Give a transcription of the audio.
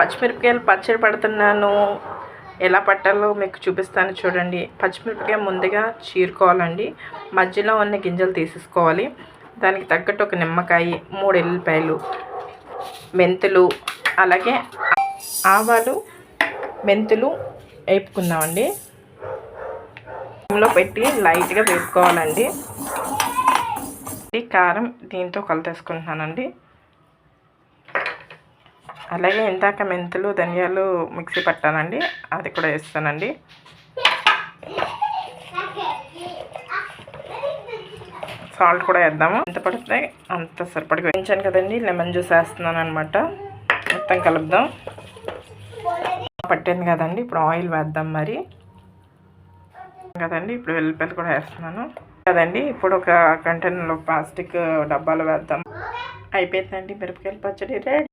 పచ్చిమిరపకాయలు పచ్చడి పడుతున్నాను. ఎలా పట్టాలో మీకు చూపిస్తాను చూడండి. పచ్చిమిరపకాయ ముందుగా చీరుకోవాలండి. మధ్యలో ఉన్న గింజలు తీసేసుకోవాలి. దానికి తగ్గట్టు ఒక నిమ్మకాయ, 3 ఎల్లిపాయలు, మెంతులు, అలాగే ఆవాలు, మెంతులు వేపుకుందామండి. లో పెట్టి లైట్గా వేపుకోవాలండి. కారం దీంతో కలిపేసుకుంటున్నానండి. అలాగే ఇందాక మెంతులు, ధనియాలు మిక్సీ పట్టానండి, అది కూడా వేస్తానండి. సాల్ట్ కూడా వేద్దాము. ఎంత పడితే అంత సరిపడిగా వేయించాను కదండి. లెమన్ జ్యూస్ వేస్తున్నాను అనమాట. మొత్తం కలుపుదాం. పట్టింది కదండి, ఇప్పుడు ఆయిల్ వేద్దాం మరి కదండి. ఇప్పుడు వెల్లిపాయలు కూడా వేస్తున్నాను కదండి. ఇప్పుడు ఒక కంటైనర్లో ప్లాస్టిక్ డబ్బాలు వేద్దాం. అయిపోయిందండి మిరపకాయల పచ్చడి రెడీ.